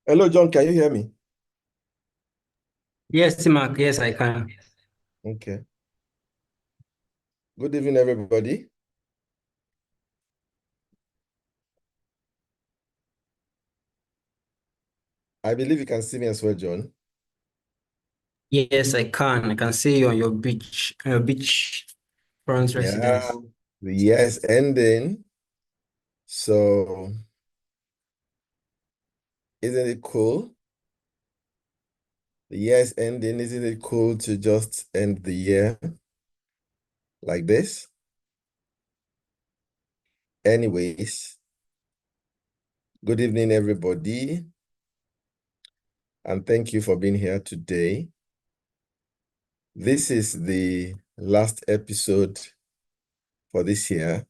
Hello, John. Can you hear me? Yes, Mark. Yes, I can. Okay. Good evening, everybody. I believe you can see me as well, John. Yes, I can. I can see you on your beach front Yeah. residence. The year's ending. So, isn't it cool? The year's ending. Isn't it cool to just end the year like this? Anyways, good evening, everybody. And thank you for being here today. This is the last episode for this year,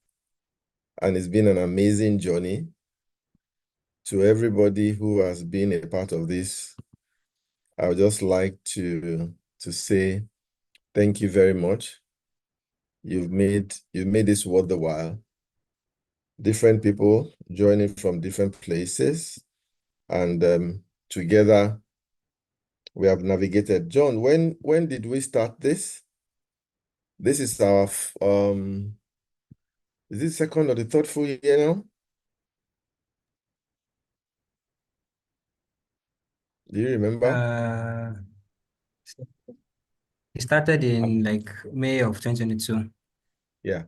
and it's been an amazing journey. To everybody who has been a part of this, I would just like to say thank you very much. You've made this worth the while. Different people joining from different places, and together we have navigated. John, when did we start this? This is our is it second or the third full year now? Do you remember? Uh, it started in like May of 2022. Yeah,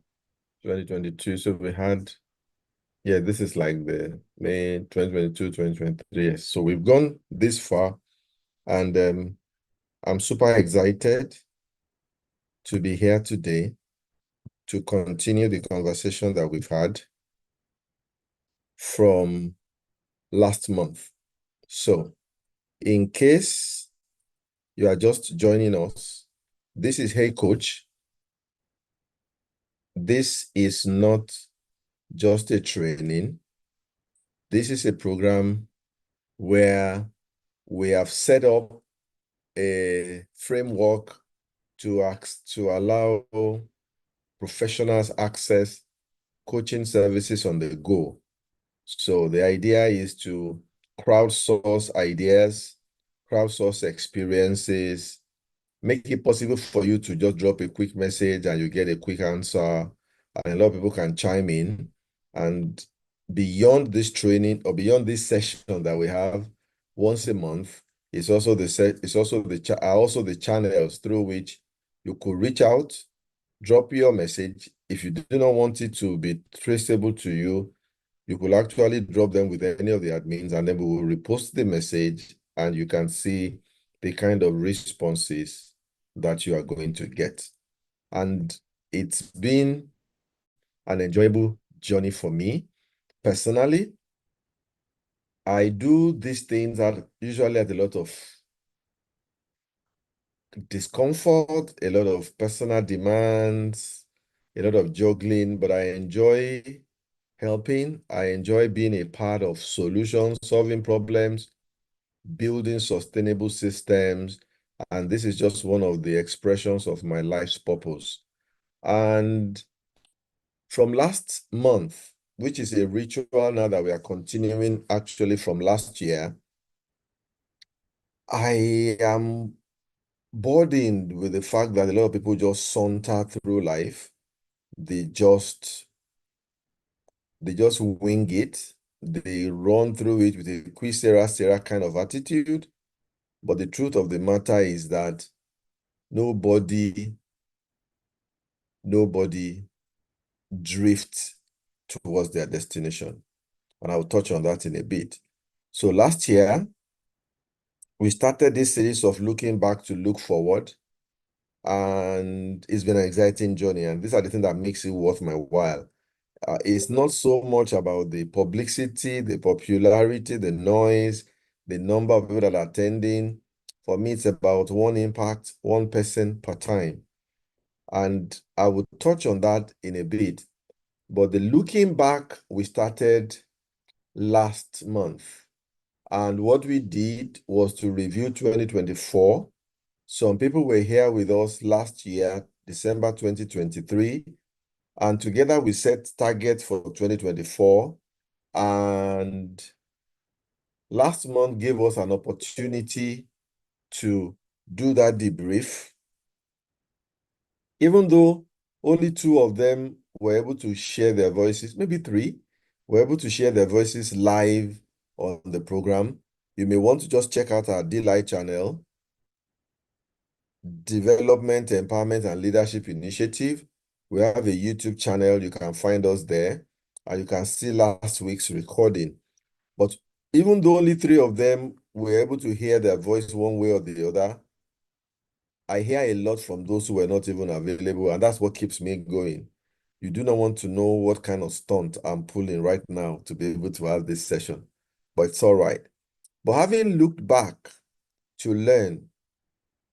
2022. So we had, yeah, this is like the May 2022, 2023. Yes. So we've gone this far, and I'm super excited to be here today to continue the conversation that we've had from last month. So, in case you are just joining us, this is Hey Coach. This is not just a training. This is a program where we have set up a framework to allow professionals access coaching services on the go. So the idea is to crowdsource ideas, crowdsource experiences, make it possible for you to just drop a quick message and you get a quick answer. And a lot of people can chime in. And beyond this training or beyond this session that we have once a month, it's also the channels through which you could reach out, drop your message. If you do not want it to be traceable to you, you could actually drop them with any of the admins, and then we will repost the message and you can see the kind of responses that you are going to get. And it's been an enjoyable journey for me. Personally, I do these things that usually at a lot of discomfort, a lot of personal demands, a lot of juggling, but I enjoy helping. I enjoy being a part of solutions, solving problems, building sustainable systems. And this is just one of the expressions of my life's purpose. And from last month, which is a ritual now that we are continuing actually from last year, I am burdened with the fact that a lot of people just saunter through life. They just they just wing it. They run through it with a qui sera kind of attitude. But the truth of the matter is that nobody nobody drifts towards their destination. And I'll touch on that in a bit. So last year, we started this series of looking back to look forward, and it's been an exciting journey. And these are the things that makes it worth my while. It's not so much about the publicity, the popularity, the noise, the number of people that are attending. For me, it's about one impact, one person per time. And I will touch on that in a bit. But the looking back, we started last month. And what we did was to review 2024. Some people were here with us last year, December 2023, and together we set targets for 2024. And Last month gave us an opportunity to do that debrief. Even though only 2 of them were able to share their voices, maybe 3 were able to share their voices live on the program. You may want to just check out our Delight channel, Development, Empowerment, and Leadership Initiative. We have a YouTube channel. You can find us there, and you can see last week's recording. But even though only 3 of them were able to hear their voice one way or the other, I hear a lot from those who were not even available, and that's what keeps me going. You do not want to know what kind of stunt I'm pulling right now to be able to have this session, but it's all right. But having looked back to learn,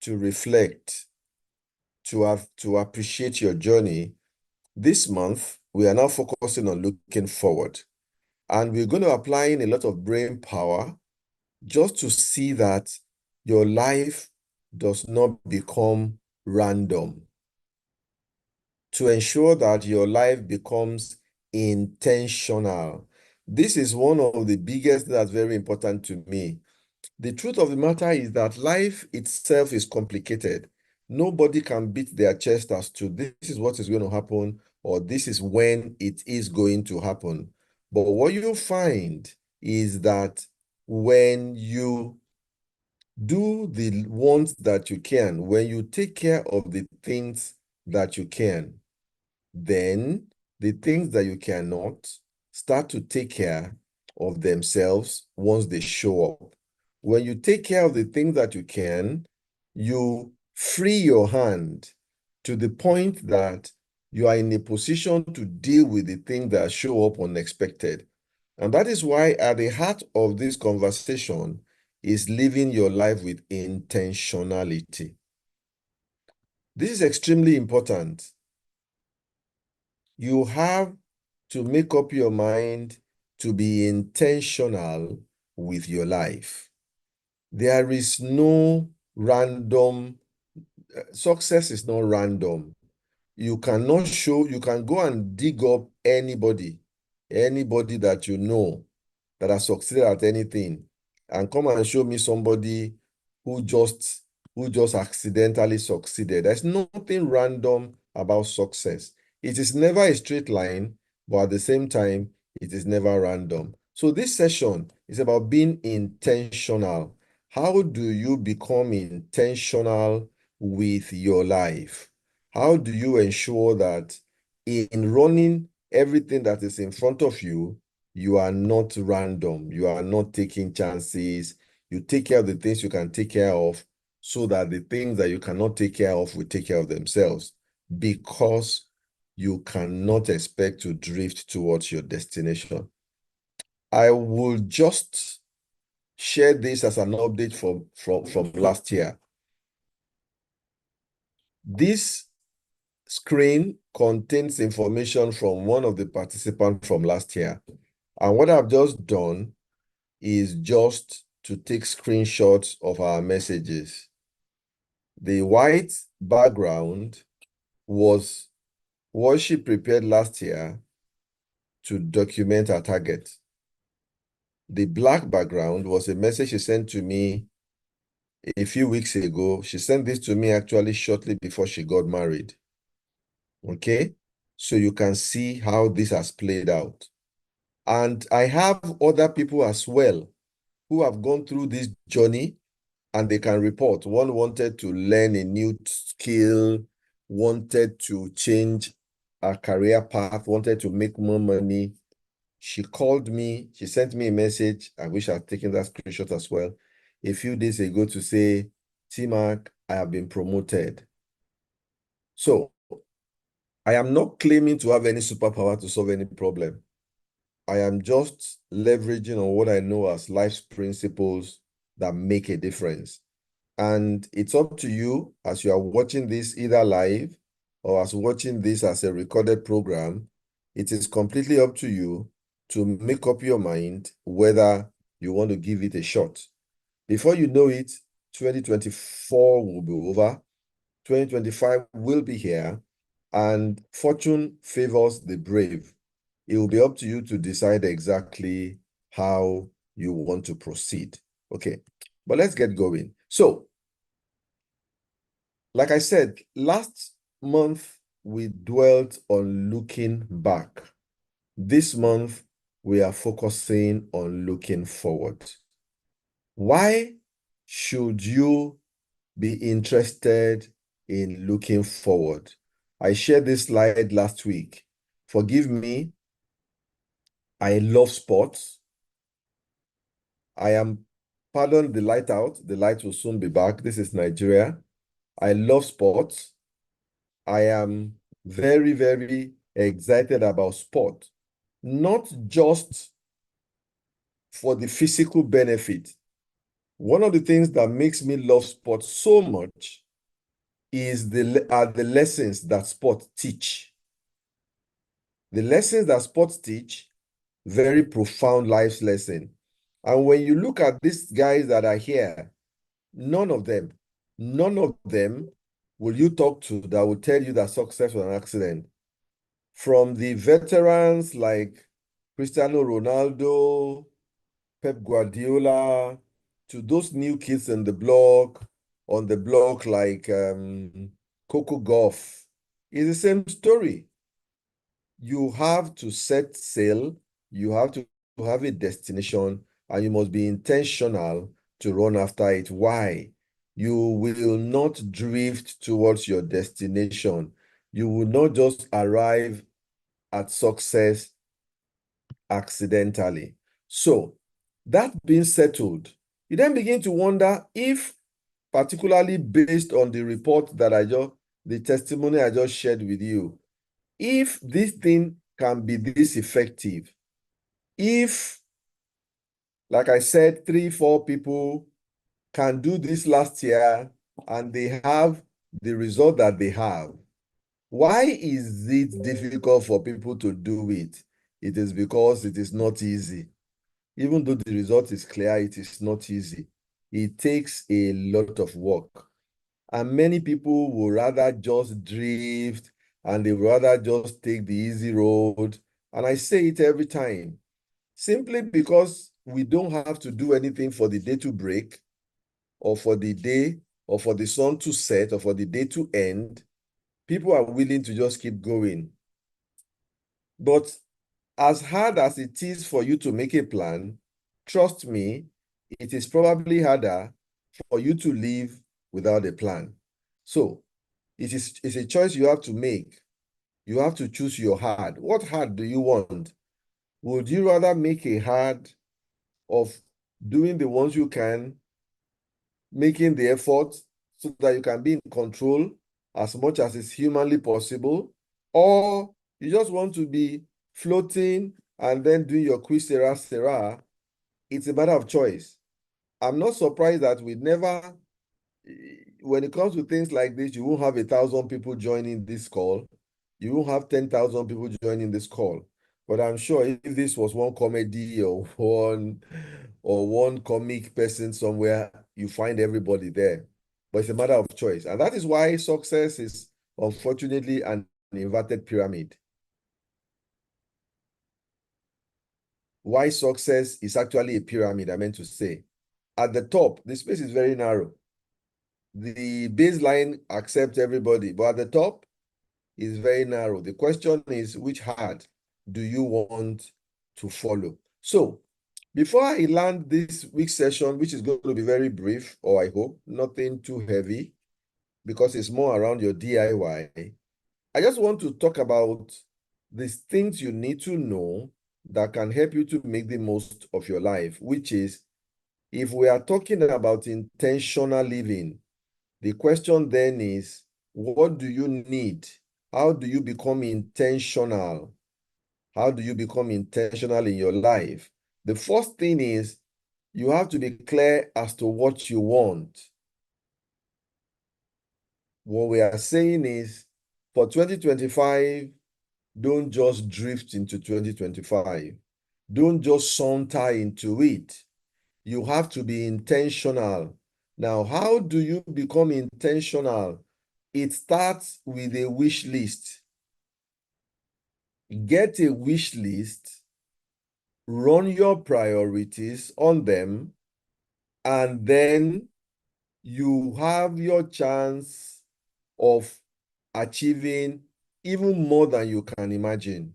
to reflect, to appreciate your journey, this month we are now focusing on looking forward. And we're going to apply in a lot of brain power just to see that your life does not become random, to ensure that your life becomes intentional. This is one of the biggest that's very important to me. The truth of the matter is that life itself is complicated. Nobody can beat their chest as to this is what is going to happen or this is when it is going to happen. But what you find is that when you do the ones that you can, when you take care of the things that you can, then the things that you cannot start to take care of themselves once they show up. When you take care of the things that you can, you free your hand to the point that you are in a position to deal with the things that show up unexpected. And that is why at the heart of this conversation is living your life with intentionality. This is extremely important. You have to make up your mind to be intentional with your life. There is no random, success is not random. You can go and dig up anybody that you know that has succeeded at anything and come and show me somebody who just accidentally succeeded. There's nothing random about success. It is never a straight line, but at the same time, it is never random. So this session is about being intentional. How do you become intentional with your life? How do you ensure that in running everything that is in front of you, you are not random, you are not taking chances, you take care of the things you can take care of so that the things that you cannot take care of will take care of themselves, because you cannot expect to drift towards your destination. I will just share this as an update from last year. This screen contains information from one of the participants from last year. And what I've just done is just to take screenshots of our messages. The white background was what she prepared last year to document her target. The black background was a message she sent to me a few weeks ago. She sent this to me actually shortly before she got married. Okay? So you can see how this has played out. And I have other people as well who have gone through this journey and they can report. One wanted to learn a new skill, wanted to change a career path, wanted to make more money. She called me, she sent me a message. I wish I had taken that screenshot as well, a few days ago to say, T-Mark, I have been promoted. So I am not claiming to have any superpower to solve any problem. I am just leveraging on what I know as life's principles that make a difference. And it's up to you as you are watching this either live or as watching this as a recorded program. It is completely up to you to make up your mind whether you want to give it a shot. Before you know it, 2024 will be over. 2025 will be here, and fortune favors the brave. It will be up to you to decide exactly how you want to proceed. Okay, but let's get going. So, like I said, last month we dwelt on looking back. This month we are focusing on looking forward. Why should you be interested in looking forward? I shared this slide last week. Forgive me, I love sports. Pardon the light out. The light will soon be back. This is Nigeria. I love sports. I am very, very excited about sport. Not just for the physical benefit. One of the things that makes me love sport so much is the lessons that sport teach. The lessons that sports teach, very profound life lesson. And when you look at these guys that are here, none of them will you talk to that will tell you that success was an accident. From the veterans like Cristiano Ronaldo, Pep Guardiola, to those new kids on the block like Coco Gauff, it's the same story. You have to set sail, you have to have a destination, and you must be intentional to run after it. Why? You will not drift towards your destination. You will not just arrive at success accidentally. So, that being settled, you then begin to wonder if, particularly based on the report that the testimony I just shared with you, if this thing can be this effective, if, like I said, 3-4 people can do this last year and they have the result that they have, why is it difficult for people to do it? It is because it is not easy. Even though the result is clear, it is not easy. It takes a lot of work. And many people would rather just drift and they would rather just take the easy road. And I say it every time, simply because we don't have to do anything for the day to break, or for the day, or for the sun to set, or for the day to end. People are willing to just keep going. But as hard as it is for you to make a plan, trust me, it is probably harder for you to live without a plan. So it's a choice you have to make. You have to choose your hard. What hard do you want? Would you rather make a hard of doing the ones you can, making the effort so that you can be in control as much as is humanly possible? Or you just want to be floating and then doing your quiz sera? It's a matter of choice. I'm not surprised that when it comes to things like this, you won't have 1,000 people joining this call. You won't have 10,000 people joining this call. But I'm sure if this was one comedy or one comic person somewhere, you find everybody there. But it's a matter of choice. And that is why success is unfortunately an inverted pyramid. Why success is actually a pyramid, I meant to say. At the top, the space is very narrow. The baseline accepts everybody, but at the top is very narrow. The question is, which heart do you want to follow? So, before I land this week's session, which is going to be very brief, or I hope, nothing too heavy, because it's more around your DIY, I just want to talk about these things you need to know that can help you to make the most of your life, which is, if we are talking about intentional living, the question then is, what do you need? How do you become intentional? How do you become intentional in your life? The first thing is, you have to be clear as to what you want. What we are saying is, for 2025, don't just drift into 2025. Don't just saunter into it. You have to be intentional. Now, how do you become intentional? It starts with a wish list. Get a wish list run your priorities on them, and then you have your chance of achieving even more than you can imagine.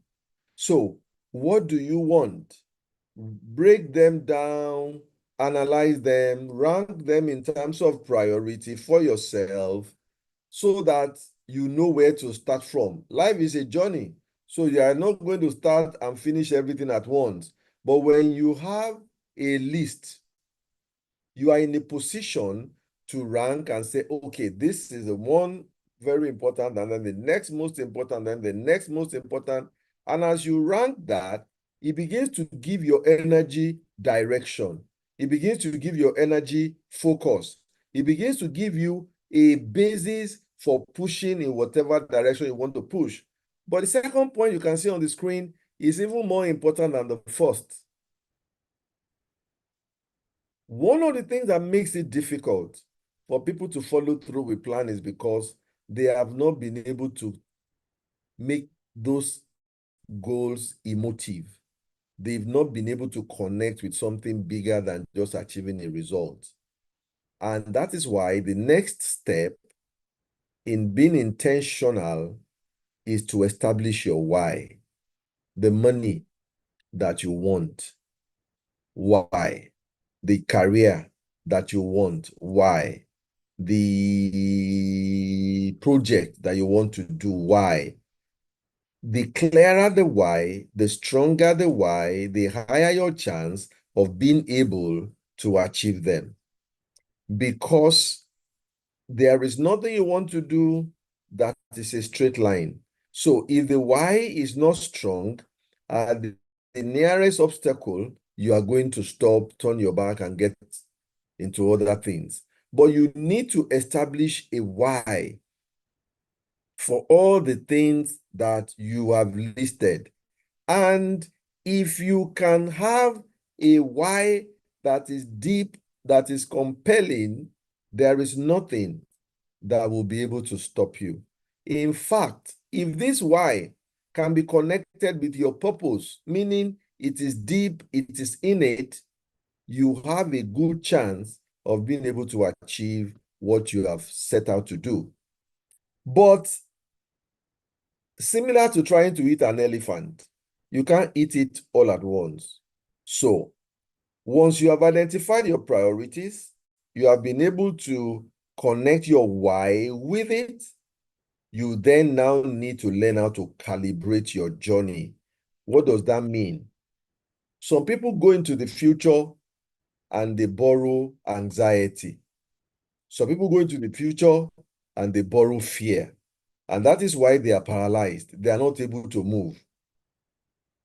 So, what do you want? Break them down, analyze them, rank them in terms of priority for yourself so that you know where to start from. Life is a journey. So you are not going to start and finish everything at once. But when you have a list, you are in a position to rank and say, okay, this is the one very important, and then the next most important, then the next most important. And as you rank that, it begins to give your energy direction. It begins to give your energy focus. It begins to give you a basis for pushing in whatever direction you want to push. But the second point you can see on the screen is even more important than the first. One of the things that makes it difficult for people to follow through with plan is because they have not been able to make those goals emotive. They've not been able to connect with something bigger than just achieving a result. And that is why the next step in being intentional is to establish your why, the money that you want, why, the career that you want, why, the project that you want to do, why. The clearer the why, the stronger the why, the higher your chance of being able to achieve them. Because there is nothing you want to do that is a straight line. So if the why is not strong, the nearest obstacle, you are going to stop, turn your back, and get into other things. But you need to establish a why for all the things that you have listed. And if you can have a why that is deep, that is compelling, there is nothing that will be able to stop you. In fact, if this why can be connected with your purpose, meaning it is deep, it is innate, you have a good chance of being able to achieve what you have set out to do. But similar to trying to eat an elephant, you can't eat it all at once. So, once you have identified your priorities, you have been able to connect your why with it, you then now need to learn how to calibrate your journey. What does that mean? Some people go into the future and they borrow anxiety. Some people go into the future and they borrow fear. And that is why they are paralyzed. They are not able to move.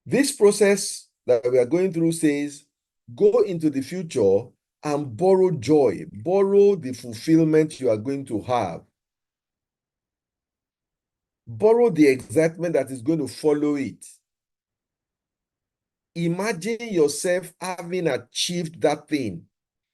This process that we are going through says, go into the future and borrow joy, borrow the fulfillment you are going to have, borrow the excitement that is going to follow it. Imagine yourself having achieved that thing,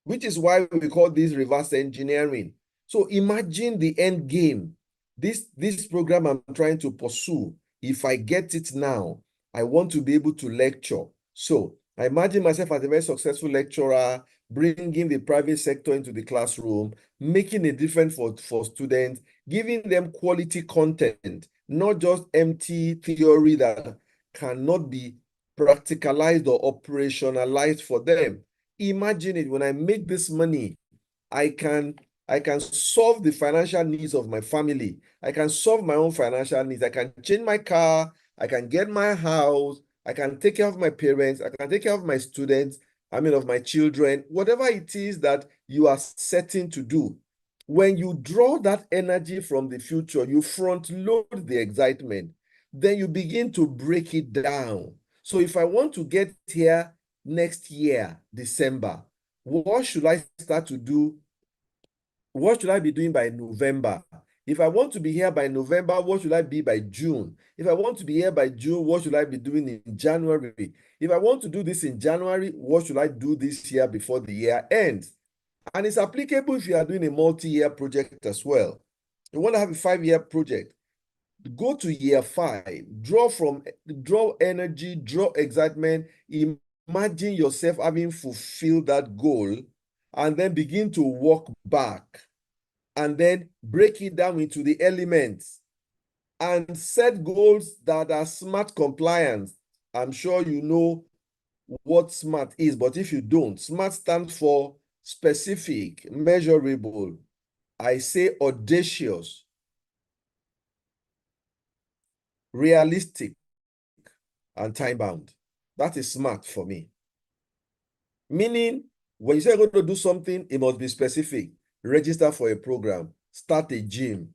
which is why we call this reverse engineering. So imagine the end game. This program I'm trying to pursue, if I get it now, I want to be able to lecture. So I imagine myself as a very successful lecturer, bringing the private sector into the classroom, making a difference for students, giving them quality content, not just empty theory that cannot be practicalized or operationalized for them. Imagine it, when I make this money, I can solve the financial needs of my family. I can solve my own financial needs. I can change my car. I can get my house. I can take care of my parents. I can take care of my students. I mean, of my children, whatever it is that you are setting to do. When you draw that energy from the future, you front load the excitement. Then you begin to break it down. So if I want to get here next year, December, what should I start to do? What should I be doing by November? If I want to be here by November, what should I be by June? If I want to be here by June, what should I be doing in January? If I want to do this in January, what should I do this year before the year ends? And it's applicable if you are doing a multi-year project as well. You want to have a 5-year project. Go to year 5, draw energy, draw excitement, imagine yourself having fulfilled that goal and then begin to walk back and then break it down into the elements and set goals that are SMART compliant. I'm sure you know what SMART is, but if you don't, SMART stands for specific, measurable, I say audacious, realistic, and time-bound. That is SMART for me. Meaning, when you say you're going to do something, it must be specific. Register for a program, start a gym.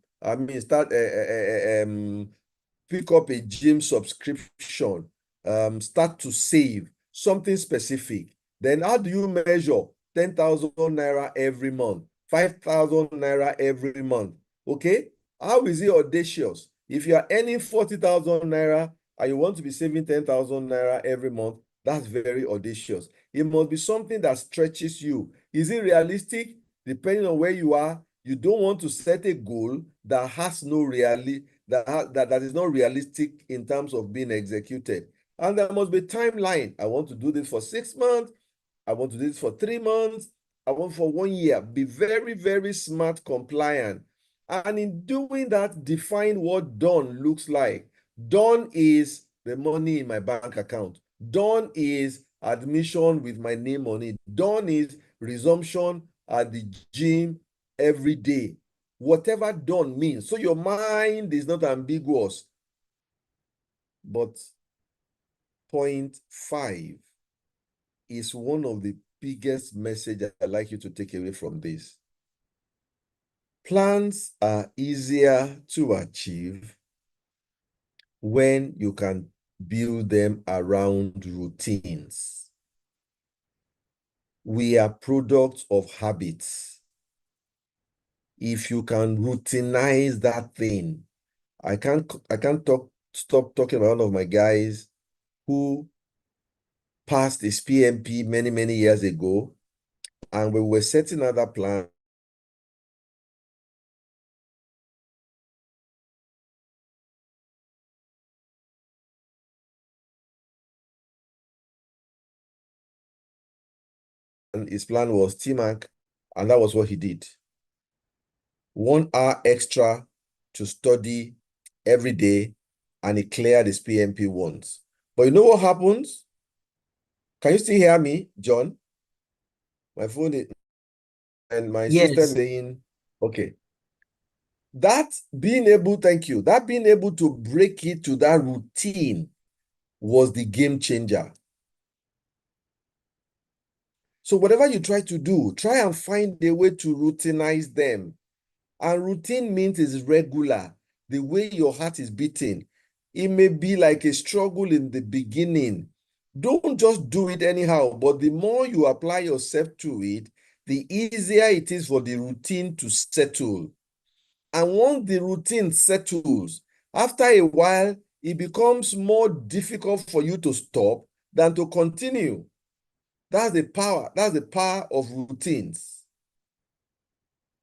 Pick up a gym subscription, start to save, something specific. Then how do you measure 10,000 naira every month, 5,000 naira every month? Okay, how is it audacious? If you are earning 40,000 naira and you want to be saving 10,000 naira every month, that's very audacious. It must be something that stretches you. Is it realistic? Depending on where you are, you don't want to set a goal that has no that is not realistic in terms of being executed. And there must be a timeline. I want to do this for 6 months. I want to do this for 3 months. I want for 1 year. Be very, very SMART compliant. And in doing that, define what done looks like. Done is the money in my bank account. Done is admission with my name on it. Done is resumption at the gym every day. Whatever done means. So your mind is not ambiguous. But point 5 is one of the biggest messages I'd like you to take away from this. Plans are easier to achieve when you can build them around routines. We are products of habits. If you can routinize that thing, I can't stop talking about one of my guys who passed his PMP many, many years ago, and we were setting other plans. And his plan was TMAC, and that was what he did. 1 hour extra to study every day, and he cleared his PMP once. But you know what happens? Can you still hear me, John? My phone is, and my system Yes. saying, okay. That being able, thank you, that being able to break it to that routine was the game changer. So whatever you try to do, try and find a way to routinize them. And routine means it's regular, the way your heart is beating. It may be like a struggle in the beginning. Don't just do it anyhow, but the more you apply yourself to it, the easier it is for the routine to settle. And once the routine settles, after a while, it becomes more difficult for you to stop than to continue. That's the power of routines.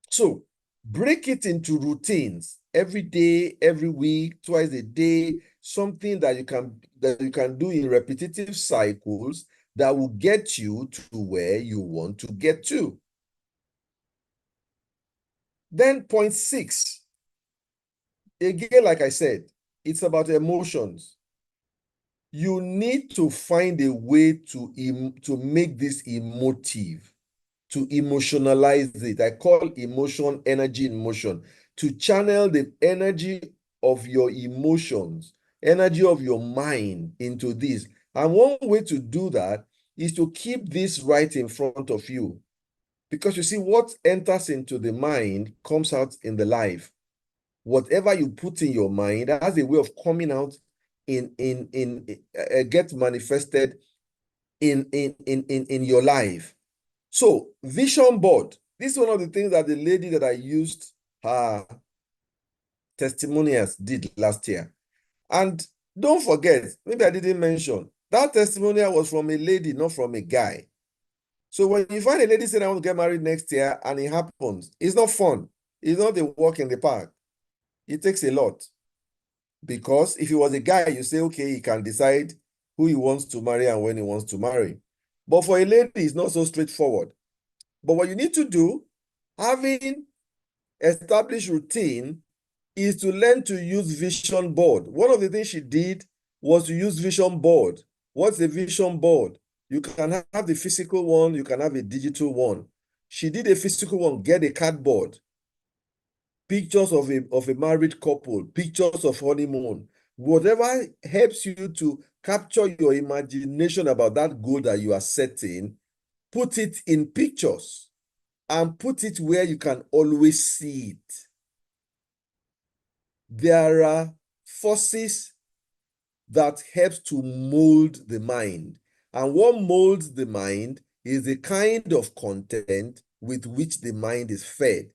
So break it into routines every day, every week, twice a day, something that you can do in repetitive cycles that will get you to where you want to get to. Then point 6. Again, like I said, it's about emotions. You need to find a way to make this emotive, to emotionalize it. I call emotion energy in motion. To channel the energy of your emotions, energy of your mind into this. And one way to do that is to keep this right in front of you. Because you see, what enters into the mind comes out in the life. Whatever you put in your mind has a way of coming out get manifested in your life. So vision board. This is one of the things that the lady that I used her testimonials did last year. And don't forget, maybe I didn't mention, that testimonial was from a lady, not from a guy. So when you find a lady saying, I want to get married next year, and it happens, it's not fun. It's not a walk in the park. It takes a lot. Because if it was a guy, you say, okay, he can decide who he wants to marry and when he wants to marry. But for a lady, it's not so straightforward. But what you need to do, having established routine, is to learn to use vision board. One of the things she did was to use vision board. What's a vision board? You can have the physical one, you can have a digital one. She did a physical one, get a cardboard, pictures of a married couple, pictures of honeymoon, whatever helps you to capture your imagination about that goal that you are setting, put it in pictures and put it where you can always see it. There are forces that helps to mold the mind. And what molds the mind is the kind of content with which the mind is fed,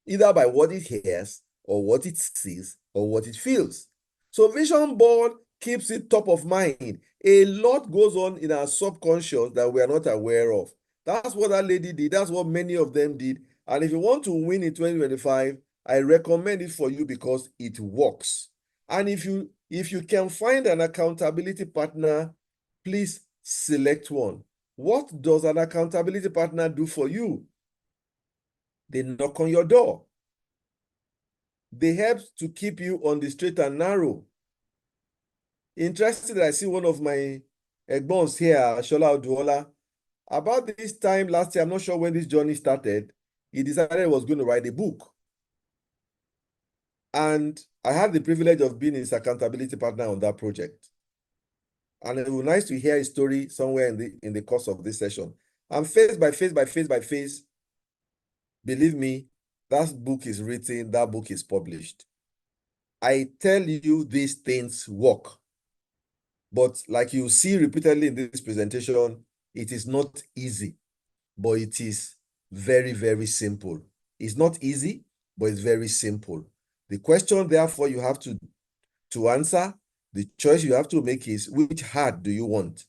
either by what it hears or what it sees or what it feels. So vision board keeps it top of mind. A lot goes on in our subconscious that we are not aware of. That's what that lady did. That's what many of them did. And if you want to win in 2025, I recommend it for you because it works. And if you can find an accountability partner, please select one. What does an accountability partner do for you? They knock on your door. They help to keep you on the straight and narrow. Interesting, I see one of my egbons here, Shola Oduola. About this time last year, I'm not sure when this journey started, he decided he was going to write a book. And I had the privilege of being his accountability partner on that project. And it was nice to hear his story somewhere in the course of this session. And face by face, believe me, that book is written, that book is published. I tell you, these things work. But like you see repeatedly in this presentation, it is not easy, but it is very, very simple. It's not easy, but it's very simple. The question, therefore, you have to answer, the choice you have to make is, which heart do you want?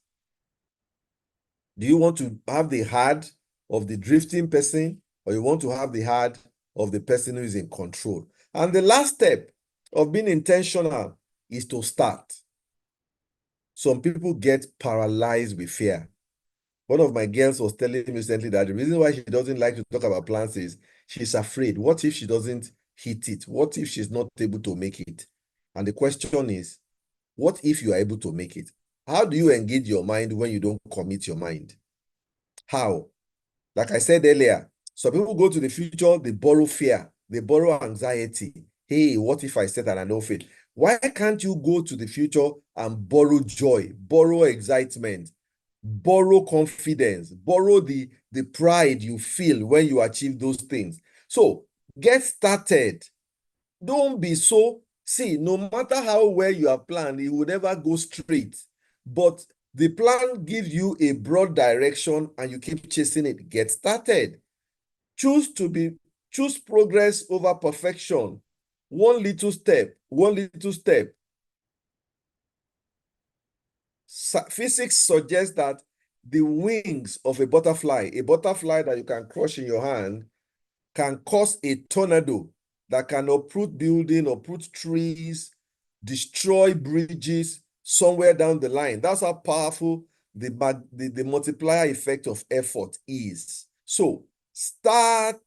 Do you want to have the heart of the drifting person, or you want to have the heart of the person who is in control? And the last step of being intentional is to start. Some people get paralyzed with fear. One of my girls was telling me recently that the reason why she doesn't like to talk about plans is she's afraid. What if she doesn't hit it? What if she's not able to make it? And the question is, what if you are able to make it? How do you engage your mind when you don't commit your mind? How? Like I said earlier, some people go to the future, they borrow fear, they borrow anxiety. Hey, what if I said and I don't fail? Why can't you go to the future and borrow joy, borrow excitement, borrow confidence, borrow the pride you feel when you achieve those things? So get started. Don't be so, see, no matter how well you have planned, it will never go straight. But the plan gives you a broad direction and you keep chasing it. Get started. Choose progress over perfection. One little step, one little step. Physics suggests that the wings of a butterfly that you can crush in your hand, can cause a tornado that can uproot buildings, uproot trees, destroy bridges somewhere down the line. That's how powerful the multiplier effect of effort is. So start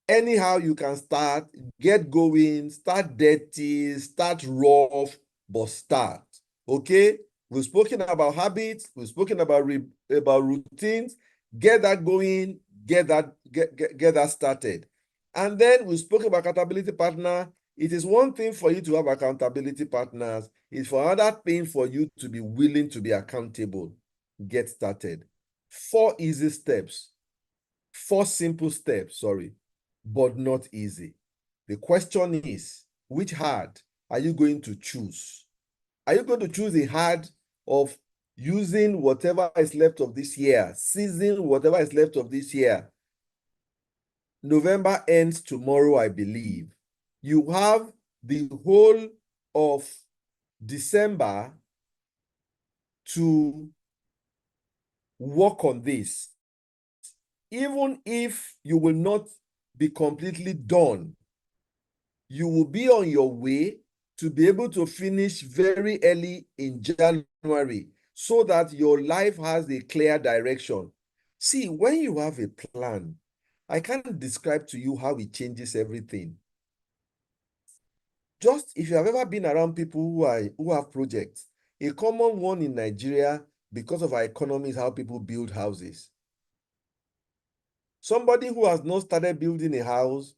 anyhow you can start, get going, start dirty, start rough, but start. Okay? We've spoken about habits, we've spoken about routines. Get that going, get that started. And then we spoke about accountability partner. It is one thing for you to have accountability partners. It's for another thing for you to be willing to be accountable. Get started. 4 easy steps. 4 simple steps, sorry, but not easy. The question is, which heart are you going to choose? Are you going to choose the heart of using whatever is left of this year, seizing whatever is left of this year? November ends tomorrow, I believe. You have the whole of December to work on this. Even if you will not be completely done, you will be on your way to be able to finish very early in January. so that your life has a clear direction. See, when you have a plan, I can't describe to you how it changes everything. Just if you have ever been around people who have projects, a common one in Nigeria, because of our economy, is how people build houses. Somebody who has not started building a house,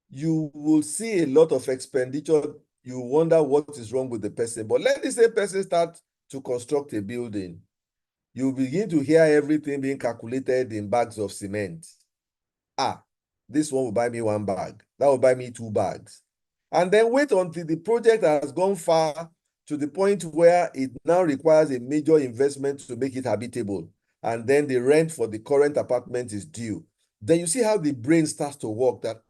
you will see a lot of expenditure. You wonder what is wrong with the person. But let this same person start to construct a building. You begin to hear everything being calculated in bags of cement. Ah, this one will buy me 1 bag. That will buy me 2 bags. And then wait until the project has gone far to the point where it now requires a major investment to make it habitable. And then the rent for the current apartment is due. Then you see how the brain starts to work that,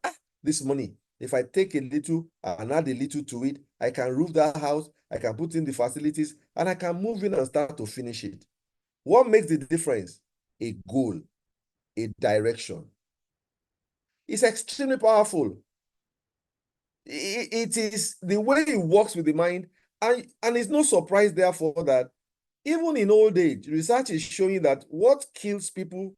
this money, if I take a little and add a little to it, I can roof that house, I can put in the facilities, and I can move in and start to finish it. What makes the difference? A goal, a direction. It's extremely powerful. It is the way it works with the mind, and it's no surprise, therefore, that even in old age, research is showing that what kills people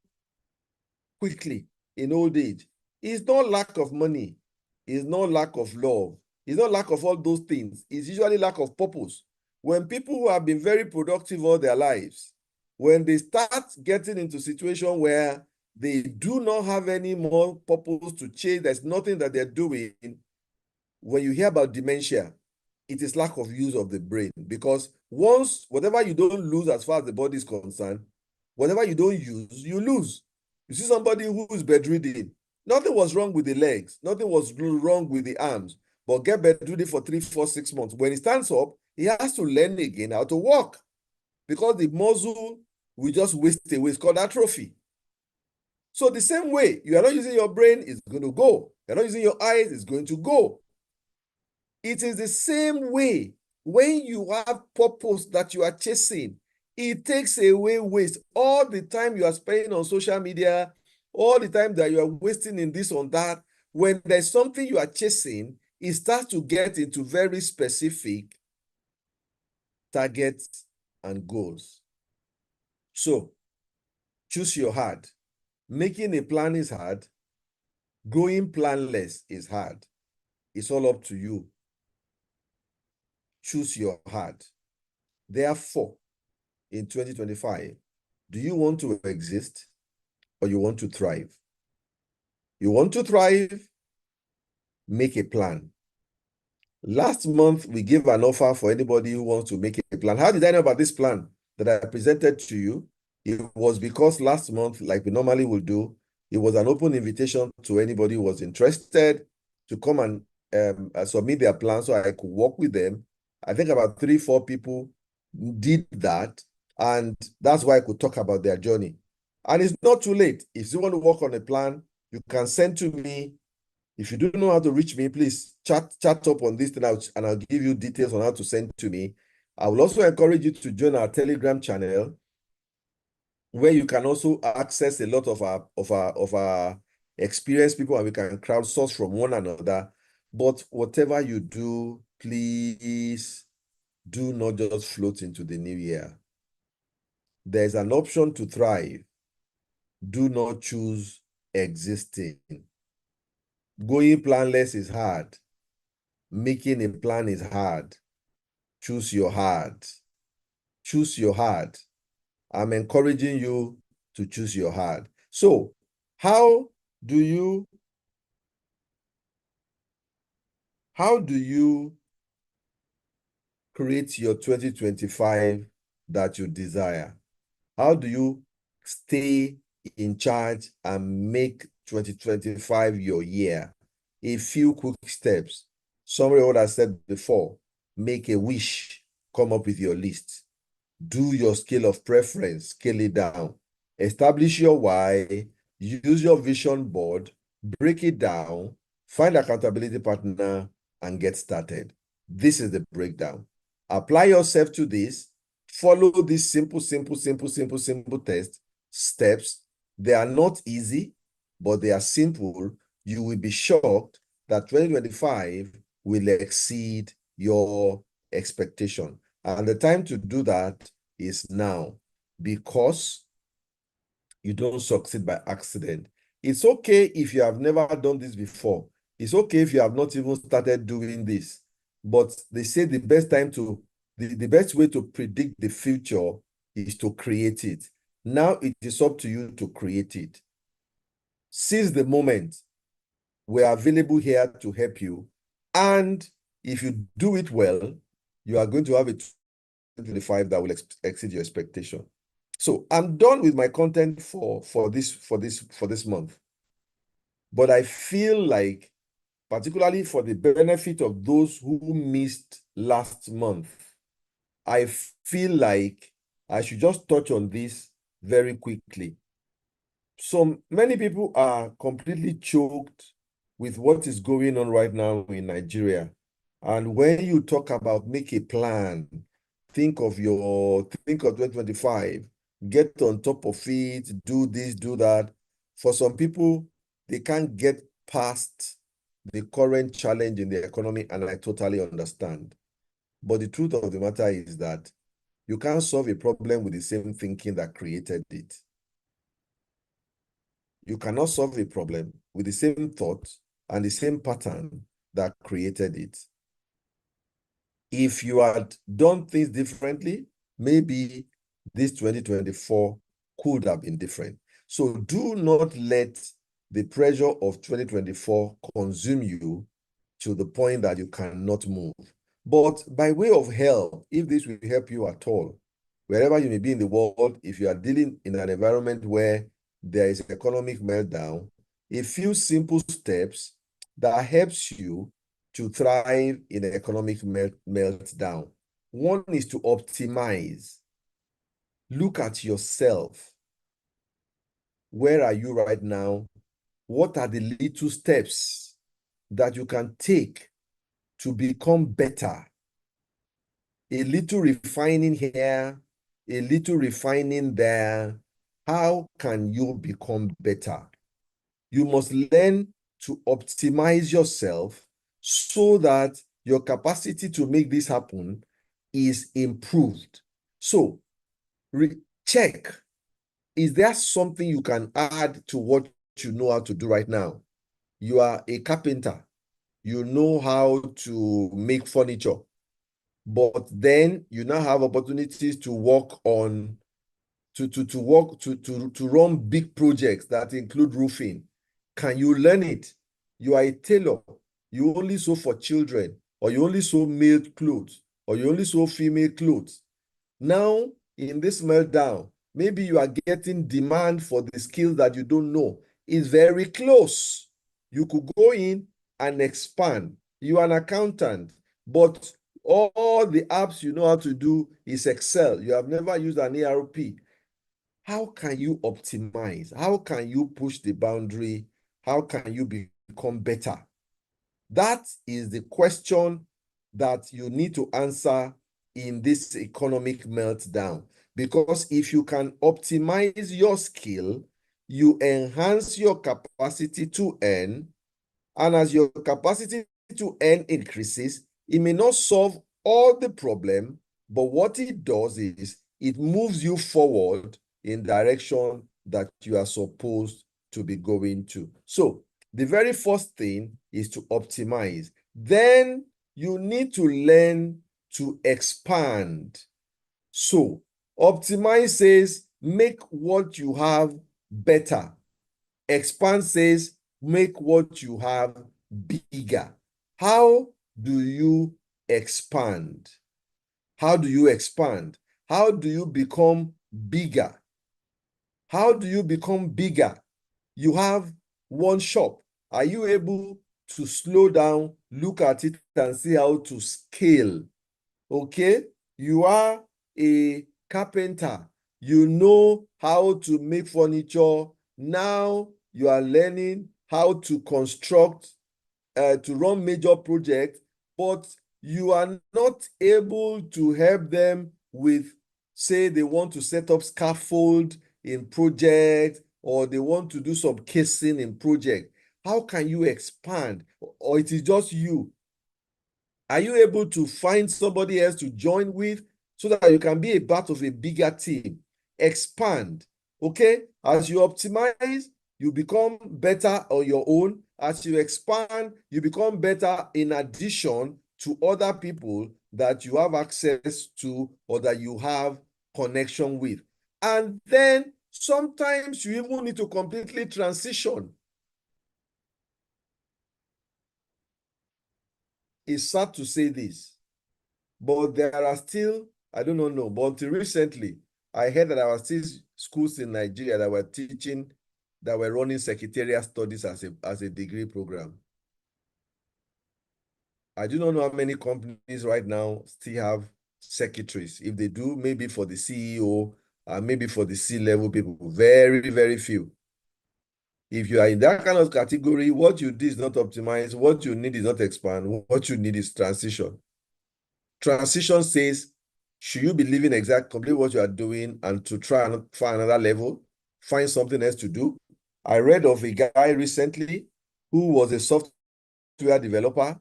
quickly in old age is not lack of money, is not lack of love, is not lack of all those things. It's usually lack of purpose. When people who have been very productive all their lives, when they start getting into a situation where they do not have any more purpose to change, there's nothing that they're doing. When you hear about dementia, it is lack of use of the brain, because once whatever you don't lose as far as the body is concerned, whatever you don't use, you lose. You see somebody who is bedridden, nothing was wrong with the legs, nothing was wrong with the arms, but get bedridden for 3, 4, 6 months. When he stands up, he has to learn again how to walk, because the muscle will just waste away. It's called atrophy. So the same way, you are not using your brain, it's going to go. You're not using your eyes, it's going to go. It is the same way when you have purpose that you are chasing, it takes away waste. All the time you are spending on social media, all the time that you are wasting in this or that, when there's something you are chasing, it starts to get into very specific targets and goals. So, choose your hard. Making a plan is hard. Going planless is hard. It's all up to you. Choose your hard. Therefore, in 2025, do you want to exist or you want to thrive? You want to thrive? Make a plan. Last month, we gave an offer for anybody who wants to make a plan. How did I know about this plan that I presented to you? It was because last month, like we normally will do, it was an open invitation to anybody who was interested to come and submit their plan so I could work with them. I think about 3, 4 people did that, and that's why I could talk about their journey. And it's not too late. If you want to work on a plan, you can send to me. If you don't know how to reach me, please chat up on this thing out, and I'll give you details on how to send to me. I will also encourage you to join our Telegram channel, where you can also access a lot of our experienced people, and we can crowdsource from one another. But whatever you do, please do not just float into the new year. There's an option to thrive. Do not choose existing. Going planless is hard. Making a plan is hard. Choose your heart. Choose your heart. I'm encouraging you to choose your heart. So, how do you create your 2025 that you desire? How do you stay in charge and make 2025 your year? A few quick steps. Summary of what I said before. Make a wish. Come up with your list. Do your scale of preference. Scale it down. Establish your why. Use your vision board. Break it down. Find accountability partner and get started. This is the breakdown. Apply yourself to this. Follow these simple test steps. They are not easy, but they are simple. You will be shocked that 2025 will exceed your expectation. And the time to do that is now, because you don't succeed by accident. It's okay if you have never done this before. It's okay if you have not even started doing this. But they say the best way to predict the future is to create it. Now it is up to you to create it. Seize the moment. We are available here to help you. And if you do it well, you are going to have a 2025 that will exceed your expectation. So I'm done with my content for this month. But I feel like, particularly for the benefit of those who missed last month, I feel like I should just touch on this very quickly. So many people are completely choked with what is going on right now in Nigeria. And when you talk about make a plan, think of 2025, get on top of it, do this, do that. For some people, they can't get past the current challenge in the economy, and I totally understand. But the truth of the matter is that you can't solve a problem with the same thinking that created it. You cannot solve a problem with the same thought and the same pattern that created it. If you had done things differently, maybe this 2024 could have been different. So do not let the pressure of 2024 consume you to the point that you cannot move. But by way of help, if this will help you at all, wherever you may be in the world, if you are dealing in an environment where there is economic meltdown, a few simple steps that helps you to thrive in an economic meltdown. One is to optimize. Look at yourself. Where are you right now? What are the little steps that you can take to become better? A little refining here, a little refining there. How can you become better? You must learn to optimize yourself so that your capacity to make this happen is improved. So, check, is there something you can add to what you know how to do right now? You are a carpenter. You know how to make furniture. But then you now have opportunities to work on, to run big projects that include roofing. Can you learn it? You are a tailor. You only sew for children, or you only sew male clothes, or you only sew female clothes. Now, in this meltdown, maybe you are getting demand for the skills that you don't know. It's very close. You could go in and expand. You are an accountant, but all the apps you know how to do is Excel. You have never used an ERP. How can you optimize? How can you push the boundary? How can you become better? That is the question that you need to answer in this economic meltdown. Because if you can optimize your skill, you enhance your capacity to earn, and as your capacity to earn increases, it may not solve all the problem, but what it does is it moves you forward in direction that you are supposed to be going to. So the very first thing is to optimize. Then you need to learn to expand. So optimize says make what you have better. Expand says make what you have bigger. How do you expand? How do you expand? How do you become bigger? How do you become bigger? You have one shop. Are you able to slow down, look at it, and see how to scale? Okay? You are a carpenter. You know how to make furniture. Now you are learning how to construct, to run major projects, but you are not able to help them with, say, they want to set up scaffold in project, or they want to do some casing in project. How can you expand? Or it is just you? Are you able to find somebody else to join with so that you can be a part of a bigger team. Expand, okay? As you optimize, you become better on your own. As you expand, you become better in addition to other people that you have access to or that you have connection with. And then sometimes you even need to completely transition. It's sad to say this, but there are still, I don't know, but until recently, I heard that there were still schools in Nigeria that were teaching, that were running secretarial studies as a degree program. I do not know how many companies right now still have secretaries. If they do, maybe for the CEO, maybe for the C-level people, very, very few. If you are in that kind of category, what you do is not optimize, what you need is not expand, what you need is transition. Transition says, should you be leaving exactly what you are doing and to try and find another level, find something else to do? I read of a guy recently who was a software developer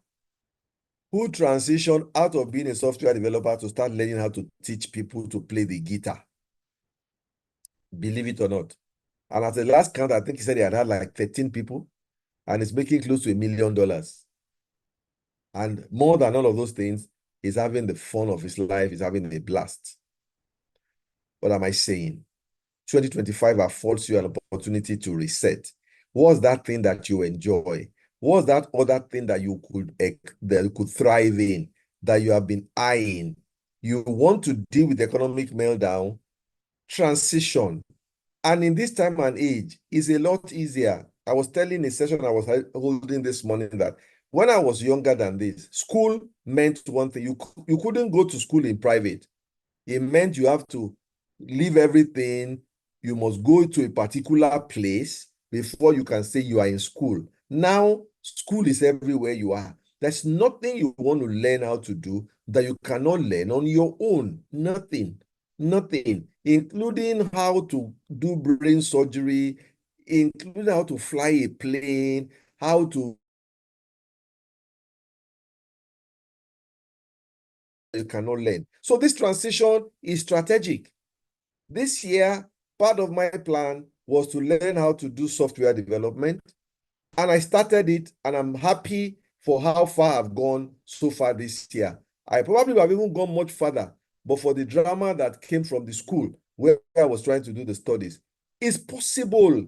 who transitioned out of being a software developer to start learning how to teach people to play the guitar. Believe it or not. And at the last count, I think he said he had like 13 people and it's making close to $1 million. And more than all of those things, he's having the fun of his life, he's having a blast. What am I saying? 2025 affords you an opportunity to reset. What's that thing that you enjoy? What's that other thing that you could thrive in, that you have been eyeing? You want to deal with economic meltdown, transition. And in this time and age, it's a lot easier. I was telling a session I was holding this morning that when I was younger than this, school meant one thing. You couldn't go to school in private. It meant you have to leave everything. You must go to a particular place before you can say you are in school. Now, school is everywhere you are. There's nothing you want to learn how to do that you cannot learn on your own. Nothing. Nothing. Including how to do brain surgery, including how to fly a plane, how to you cannot learn. So this transition is strategic. This year, part of my plan was to learn how to do software development. And I started it, and I'm happy for how far I've gone so far this year. I probably have even gone much further, but for the drama that came from the school where I was trying to do the studies, it's possible.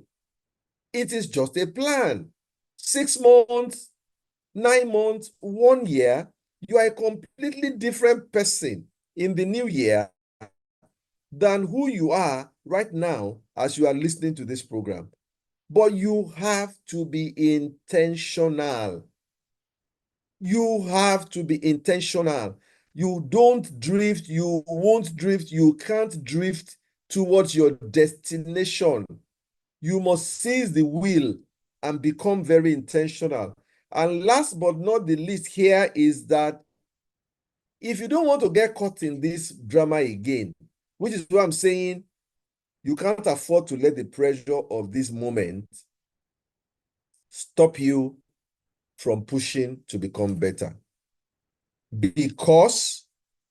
It is just a plan. 6 months, 9 months, 1 year, you are a completely different person in the new year than who you are right now as you are listening to this program. But you have to be intentional. You have to be intentional. You don't drift, you won't drift, you can't drift towards your destination. You must seize the wheel and become very intentional. And last but not the least here is that if you don't want to get caught in this drama again, which is what I'm saying, you can't afford to let the pressure of this moment stop you from pushing to become better. Because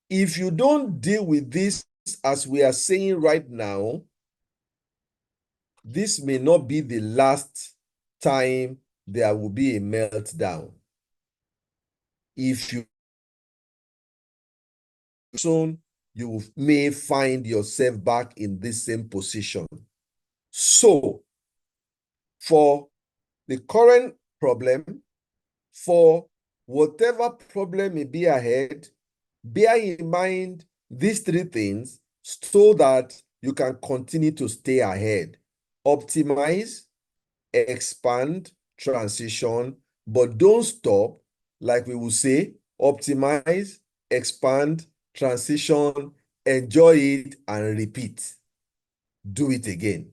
if you don't deal with this as we are saying right now, this may not be the last time there will be a meltdown. If you soon, you may find yourself back in this same position. So, for the current problem, for whatever problem may be ahead, bear in mind these 3 things so that you can continue to stay ahead. Optimize, expand, transition, but don't stop. Like we will say, optimize, expand, transition, enjoy it, and repeat. Do it again.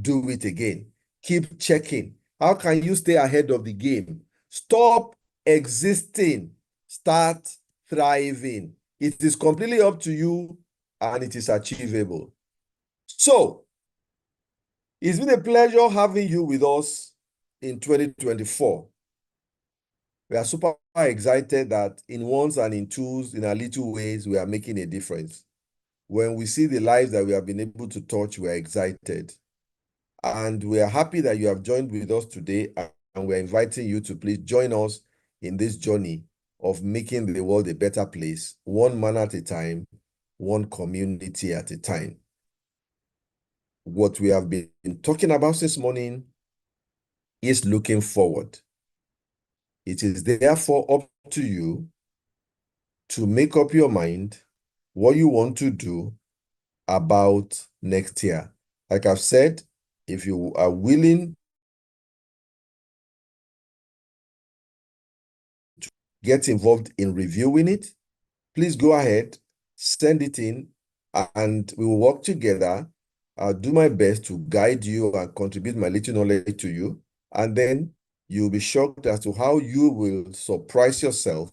Do it again. Keep checking. How can you stay ahead of the game? Stop existing. Start thriving. It is completely up to you and it is achievable. So, it's been a pleasure having you with us in 2024. We are super excited that in ones and in twos, in our little ways, we are making a difference. When we see the lives that we have been able to touch, we are excited. And we are happy that you have joined with us today, and we're inviting you to please join us in this journey of making the world a better place, one man at a time, one community at a time. What we have been talking about this morning is looking forward. It is therefore up to you to make up your mind what you want to do about next year. Like I've said, if you are willing to get involved in reviewing it, please go ahead, send it in, and we will work together. I'll do my best to guide you and contribute my little knowledge to you. And then you'll be shocked as to how you will surprise yourself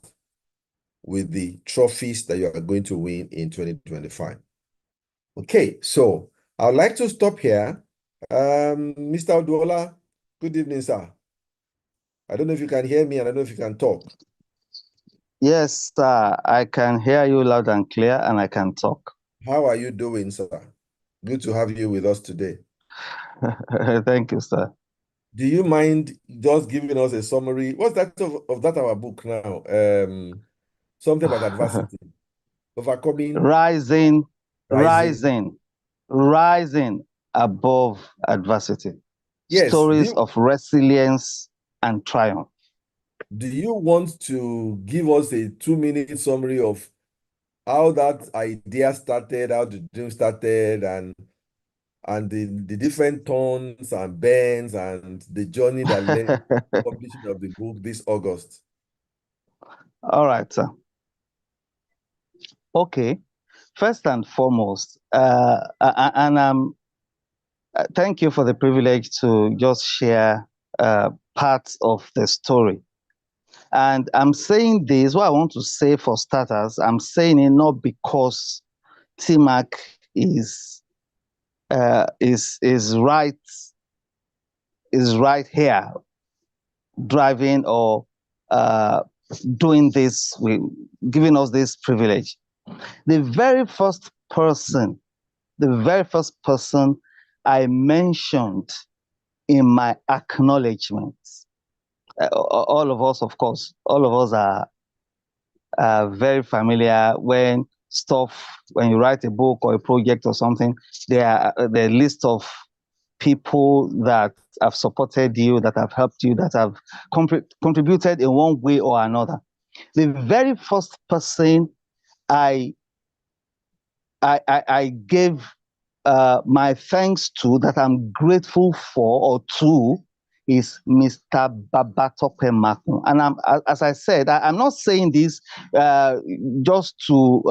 with the trophies that you are going to win in 2025. Okay, so I'd like to stop here. Mr. Oduola, good evening, sir. I don't know if you can hear me, and I don't know if you can talk. Yes, sir. I can hear you loud and clear, and I can talk. How are you doing, sir? Good to have you with us today. Thank you, sir. Do you mind just giving us a summary? What's that of that our book now? Something about adversity, overcoming, rising above adversity. Yes. Stories of resilience and triumph. Do you want to give us a 2-minute summary of how that idea started, how the dream started, and the different turns and bends and the journey that led to the publishing of the book this August? All right, sir. Okay. First and foremost, thank you for the privilege to just share parts of the story. And I'm saying this, what I want to say for starters, I'm saying it not because TMAC is right here driving or doing this, giving us this privilege. The very first person I mentioned in my acknowledgements, all of us, of course, all of us are very familiar when you write a book or a project or something, there are the list of people that have supported you, that have helped you, that have contributed in one way or another. The very first person I gave my thanks to, that I'm grateful for or to, is Mr. Babatope Makun. And as I said, I'm not saying this just to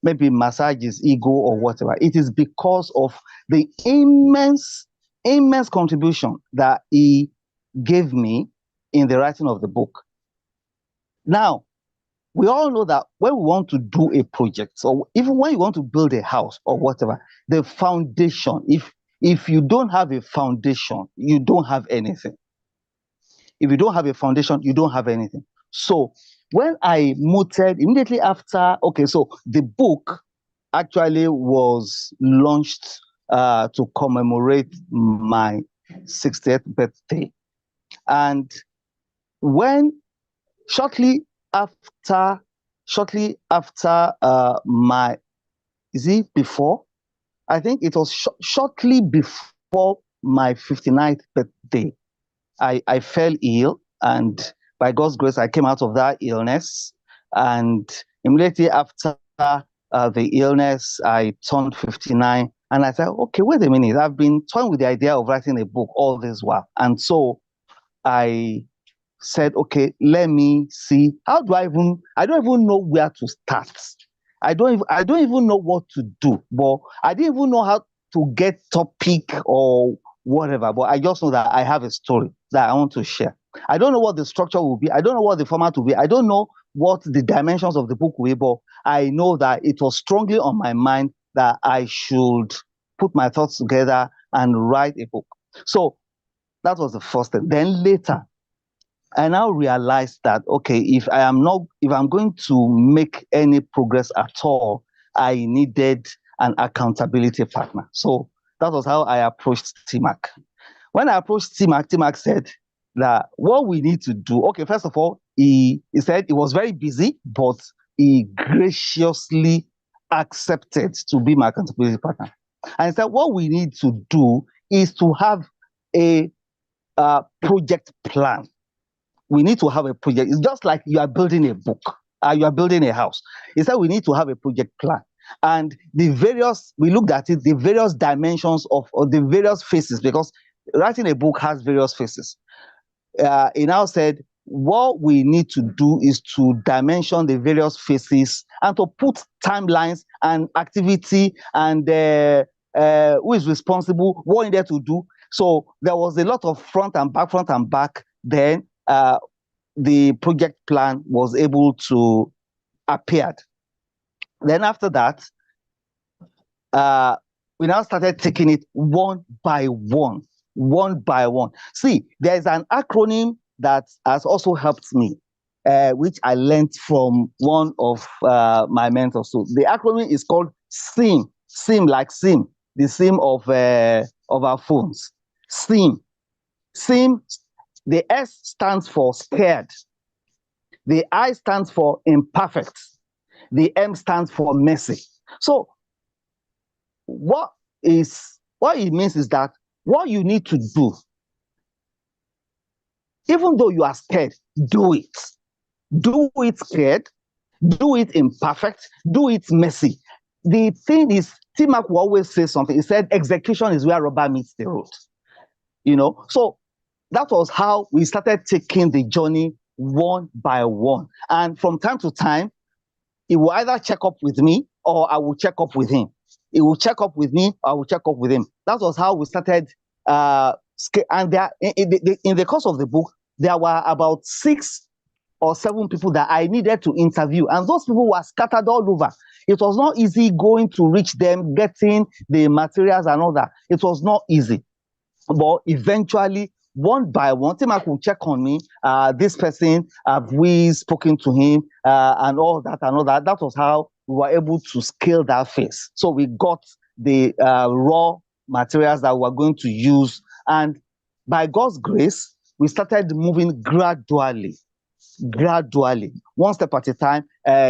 maybe massage his ego or whatever. It is because of the immense contribution that he gave me in the writing of the book. Now, we all know that when we want to do a project, or even when you want to build a house or whatever, the foundation, if you don't have a foundation, you don't have anything. If you don't have a foundation, you don't have anything. So when I mooted immediately after, okay, so the book actually was launched to commemorate my 60th birthday. And when shortly after my, is it before? I think it was shortly before my 59th birthday, I fell ill, and by God's grace, I came out of that illness. And immediately after the illness, I turned 59, and I said, okay, wait a minute, I've been toying with the idea of writing a book all this while. And so I said, okay, let me see, I don't even know where to start. I don't even know what to do, but I didn't even know how to get topic or whatever, but I just know that I have a story that I want to share. I don't know what the structure will be. I don't know what the format will be. I don't know what the dimensions of the book will be, but I know that it was strongly on my mind that I should put my thoughts together and write a book. So that was the first thing. Then later, I now realized that, okay, if I'm going to make any progress at all, I needed an accountability partner. So that was how I approached TMAC. When I approached TMAC, TMAC said that what we need to do, okay, first of all, he said he was very busy, but he graciously accepted to be my accountability partner. And he said, what we need to do is to have a project plan. We need to have a project. It's just like you are building a book, you are building a house. He said we need to have a project plan. And we looked at it, the various dimensions of the various phases, because writing a book has various phases. He now said, what we need to do is to dimension the various phases and to put timelines and activity and who is responsible, what needed to do. So there was a lot of front and back. Then the project plan was able to appear. Then after that, we now started taking it one by one. See, there's an acronym that has also helped me, which I learned from one of my mentors. So the acronym is called SIM. SIM like SIM, the SIM of our phones. SIM. SIM. The S stands for scared. The I stands for imperfect. The M stands for messy. So what it means is that what you need to do, even though you are scared, do it. Do it scared, do it imperfect, do it messy. The thing is, TMAC will always say something. He said, execution is where rubber meets the road. So that was how we started taking the journey one by one. And from time to time, he will either check up with me or I will check up with him. He will check up with me or I will check up with him. That was how we started. And there, in the course of the book, there were about 6 or 7 people that I needed to interview. And those people were scattered all over. It was not easy going to reach them, getting the materials and all that. It was not easy. But eventually, one by one, TMAC will check on me. This person, have we spoken to him, and all that. That was how we were able to scale that phase. So we got the raw materials that we were going to use. And by God's grace, we started moving gradually, one step at a time,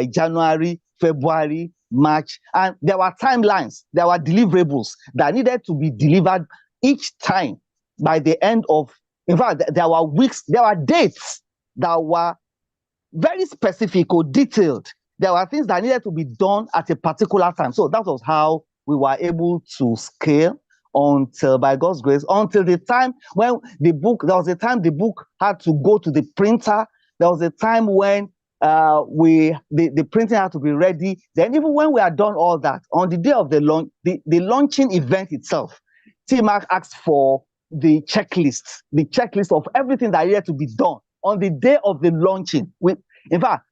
January, February, March. And there were timelines, there were deliverables that needed to be delivered each time by the end of, in fact, there were weeks, there were dates that were very specific or detailed. There were things that needed to be done at a particular time. So that was how we were able to scale until, by God's grace, until the time when there was a time the book had to go to the printer. There was a time when the printing had to be ready. Then even when we had done all that, on the day of the launch, the launching event itself, TMAC asked for the checklist of everything that needed to be done on the day of the launching. In fact,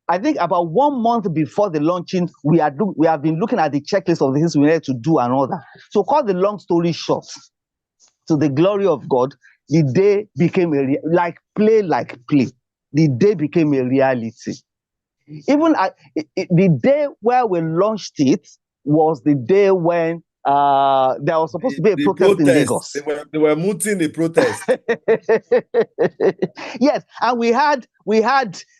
I think about 1 month before the launching, we have been looking at the checklist of the things we needed to do and all that. So, cut the long story short, to the glory of God, the day became like play. The day became a reality. Even the day where we launched it was the day when there was supposed to be a protest in Lagos. They were mooting the protest. Yes, and we had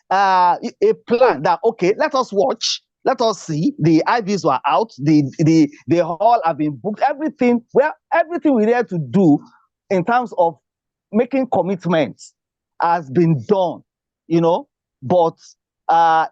a plan that, okay, let us watch, let us see. The IVs were out, the hall have been booked, everything we needed to do in terms of making commitments has been done, But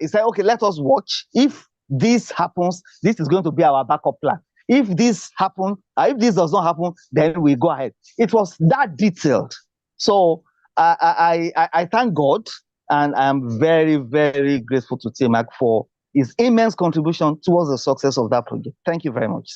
he said, okay, let us watch. If this happens, this is going to be our backup plan. If this happens, if this does not happen, then we go ahead. It was that detailed. So I thank God, and I'm very, very grateful to TMAC for his immense contribution towards the success of that project. Thank you very much.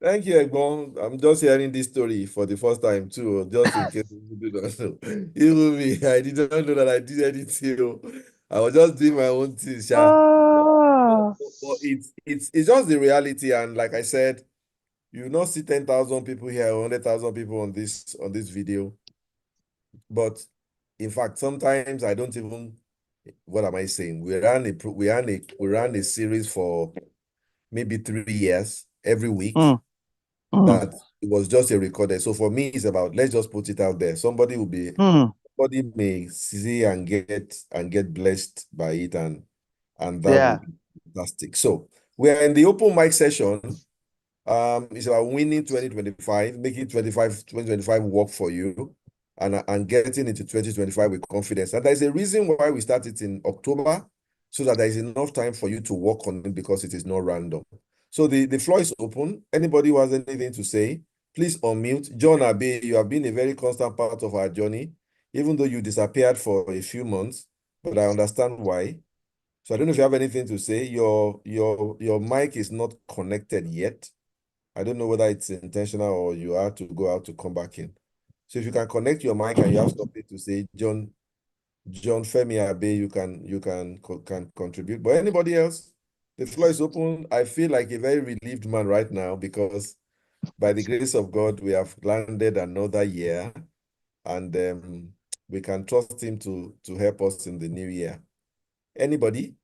Thank you, Egbon. I'm just hearing this story for the first time too, just in case you do not know. Even me, I didn't know that I did anything. I was just doing my own things. But it's just the reality, and like I said, you will not see 10,000 people here, 100,000 people on this video. But In fact, sometimes I don't even, what am I saying? We ran a series for maybe 3 years every week. That it was just a recorded. So for me, it's about, let's just put it out there. Somebody may see and get blessed by it, and that Yeah. would be fantastic. So we're in the open mic session. It's about winning 2025, making 2025 work for you, and getting into 2025 with confidence. And there's a reason why we started in October, so that there is enough time for you to work on it, because it is not random. So the floor is open. Anybody who has anything to say, please unmute. John Abe, you have been a very constant part of our journey, even though you disappeared for a few months, but I understand why. So I don't know if you have anything to say. Your mic is not connected yet. I don't know whether it's intentional or you have to go out to come back in. So if you can connect your mic and you have something to say, John Femi Abe, can contribute. But anybody else, the floor is open. I feel like a very relieved man right now, because by the grace of God, we have landed another year, and we can trust him to help us in the new year. Anybody?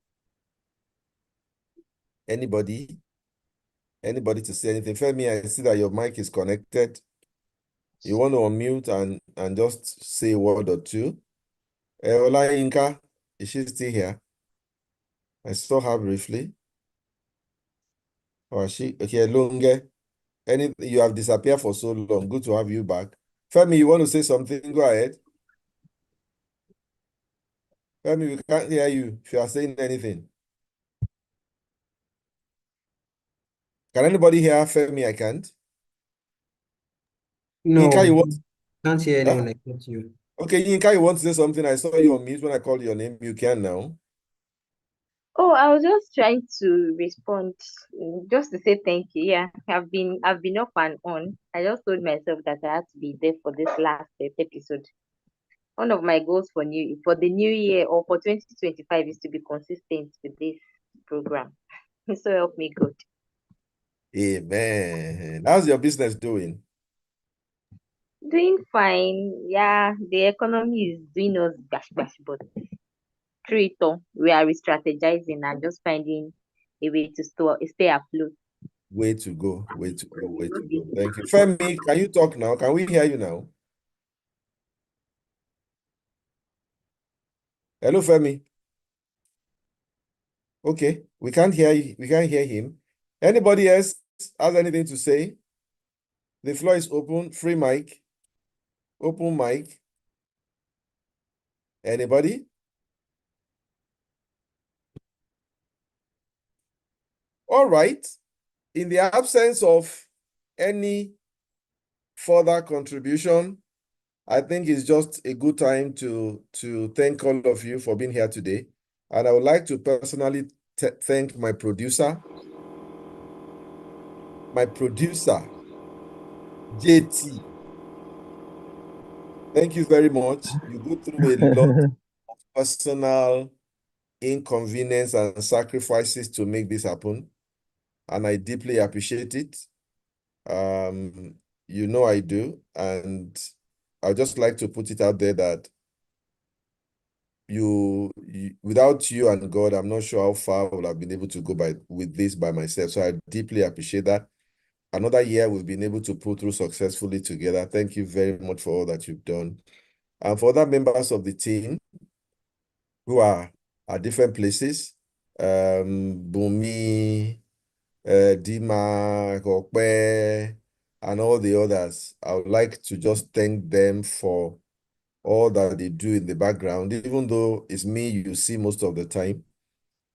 Anybody? Anybody to say anything? Femi, I see that your mic is connected. You want to unmute and just say a word or two? Olayinka, is she still here? I saw her briefly. Or is she? Okay, Lunge. You have disappeared for so long. Good to have you back. Femi, you want to say something? Go ahead. Femi, we can't hear you if you are saying anything. Can anybody hear Femi? I can't. No, Yinka, you want? can't hear Huh? anyone except you. Okay, Yinka, you want to say something? I saw you on mute when I called your name. You can now. Oh, I was just trying to respond, just to say thank you. Yeah, I've been off and on. I just told myself that I had to be there for this last episode. One of my goals for the new year or for 2025 is to be consistent with this program. So help me God. Amen. How's your business doing? Doing fine. Yeah, the economy is doing us bash bash, but through it all, we are re-strategizing and just finding a way to stay afloat. Way to go, way to go, way to go. Thank you. Femi, can you talk now? Can we hear you now? Hello, Femi. Okay, we can't hear you. We can't hear him. Anybody else has anything to say? The floor is open. Free mic. Open mic. Anybody? All right. In the absence of any further contribution, I think it's just a good time to thank all of you for being here today. And I would like to personally thank my producer, JT. Thank you very much. You go through a lot of personal inconvenience and sacrifices to make this happen, and I deeply appreciate it. You know I do, and I'd just like to put it out there that without you and God, I'm not sure how far I would have been able to go with this by myself. So I deeply appreciate that. Another year we've been able to pull through successfully together. Thank you very much for all that you've done. And for other members of the team who are at different places, Bumi, Dima, Okpe, and all the others, I would like to just thank them for all that they do in the background. Even though it's me you see most of the time,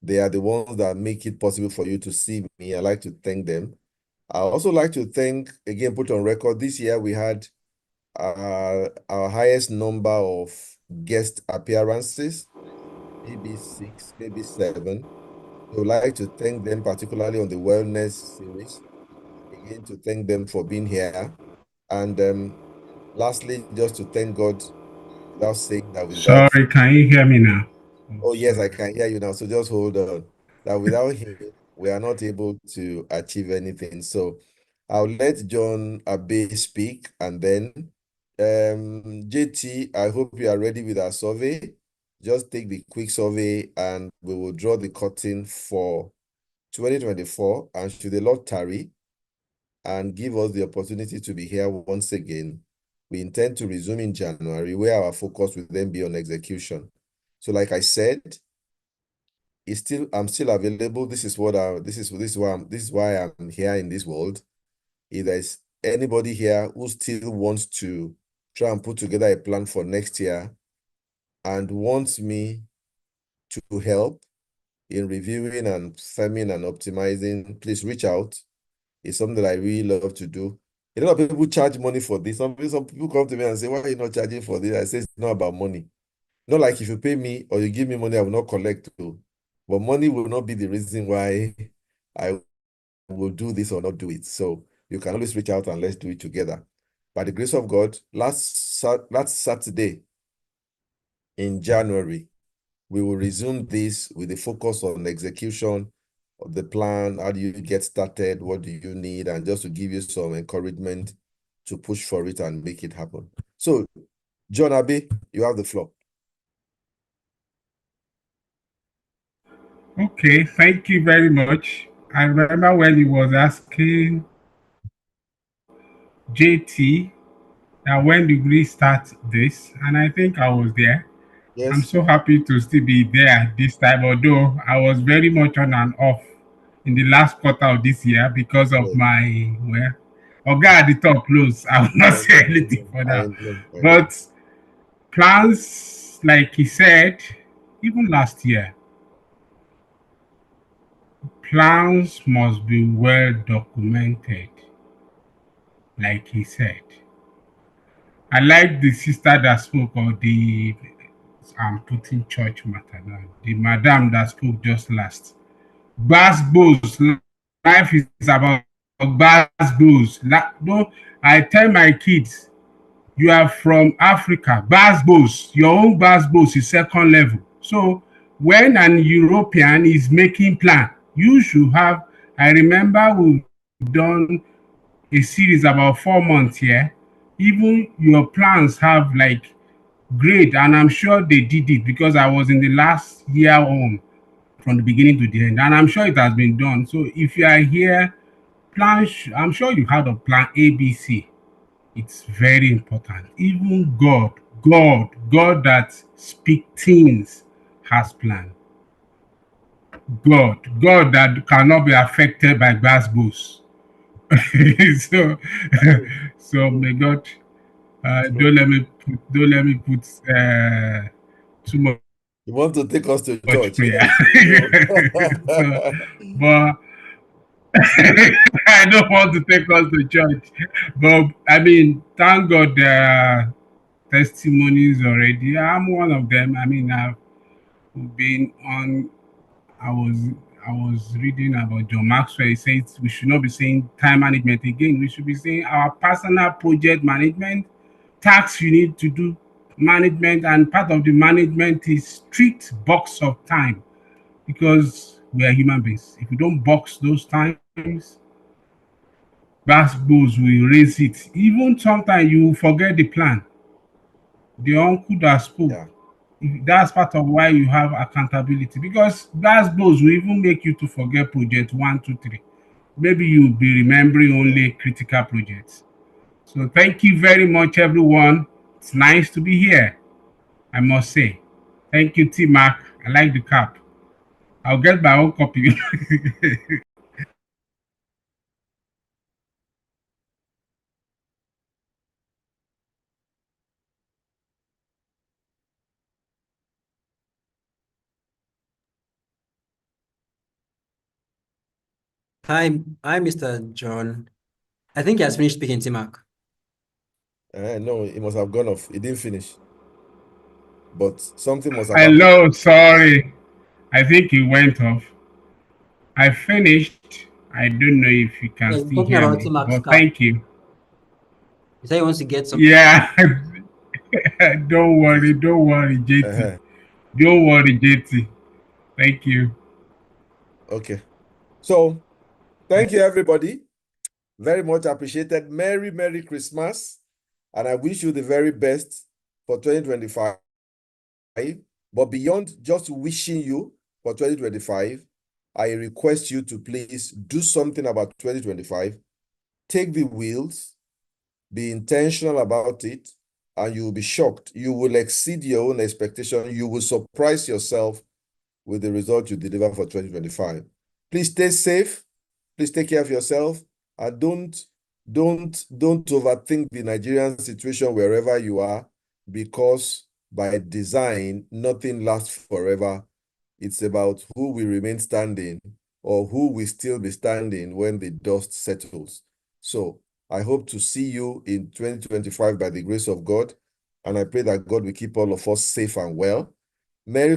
they are the ones that make it possible for you to see me. I like to thank them. I also like to thank, again, put on record, this year we had our highest number of guest appearances, maybe 6, maybe 7. I would like to thank them, particularly on the wellness series. Again, to thank them for being here. And lastly, just to thank God, without saying that, without... Sorry, can you hear me now? Oh, yes, I Sorry. can hear you now. So just hold on. That without him, we are not able to achieve anything. So I'll let John Abe speak, and then JT, I hope you are ready with our survey. Just take the quick survey and we will draw the curtain for 2024. And should the Lord tarry and give us the opportunity to be here once again, we intend to resume in January, where our focus will then be on execution. So, like I said, I'm still available. This is why I'm here in this world. If there's anybody here who still wants to try and put together a plan for next year and wants me to help in reviewing and firming and optimizing, please reach out. It's something that I really love to do. A lot of people charge money for this. Some people come to me and say, why are you not charging for this? I say, it's not about money. Not like if you pay me or you give me money, I will not collect too. But money will not be the reason why I will do this or not do it. So you can always reach out and let's do it together. By the grace of God, last Saturday in January, we will resume this with a focus on execution of the plan. How do you get started? What do you need? And just to give you some encouragement to push for it and make it happen. So, John Abe, you have the floor. Okay, thank you very much. I remember when he was asking JT that when did we start this, and I think I was there. I'm Yes. so happy to still be there this time, although I was very much on and off in the last quarter of this year because of Yes. my, well, Oga at the top close. I will not say anything for I now. know. But plans, like he said, even last year, plans must be well documented, like he said. I like the sister that spoke, or the, I'm putting church matter now, the madam that spoke just last. Gbasgbos, life is about gbasgbos. No, I tell my kids, you are from Africa, gbasgbos, your own gbasgbos is second level. So when an European is making plan, you should have, I remember we've done a series about 4 months here. Even your plans have like great, and I'm sure they did it because I was in the last year on from the beginning to the end, and I'm sure it has been done. So if you are here, I'm sure you heard of plan ABC. It's very important. Even God speak things has plan. God that cannot be affected by gbasgbos. so, so may God don't let me put too much You want to take us to church? prayer. Yes. so, but I don't want to take us to church. But I mean, thank God there are testimonies already. I'm one of them. I mean, I've been on. I was I was reading about John Maxwell. He says we should not be saying time management again. We should be saying our personal project management, tasks you need to do management, and part of the management is strict box of time because we are human beings. If we don't box those times, goes will erase it. Even sometimes you forget the plan. The uncle that spoke, Yeah. that's part of why you have accountability because goes will even make you to forget project 1, 2, 3. Maybe you'll be remembering only critical projects. So thank you very much, everyone. It's nice to be here, I must say. Thank you, T Mark. I like the cap. I'll get my own copy. Hi, Mr. John. I think he has finished speaking, T-Mark. No, it must have gone off. It didn't finish. But something must have happened. Hello, sorry. I think it went off. I finished. I don't know if you can Yeah, still talking hear about me, T-Mark's but cap. thank you. He said he wants to get some. Yeah, don't worry, JT. Don't worry, JT. Thank you. Okay. So, thank you, everybody. Very much appreciated. Merry Christmas. and I wish you the very best for 2025. But beyond just wishing you for 2025, I request you to please do something about 2025. Take the wheels, be intentional about it, and you will be shocked. You will exceed your own expectation. You will surprise yourself with the result you deliver for 2025. Please stay safe. Please take care of yourself, and don't overthink the Nigerian situation wherever you are, because by design, nothing lasts forever. It's about who will remain standing or who will still be standing when the dust settles. So I hope to see you in 2025 by the grace of God, and I pray that God will keep all of us safe and well. Merry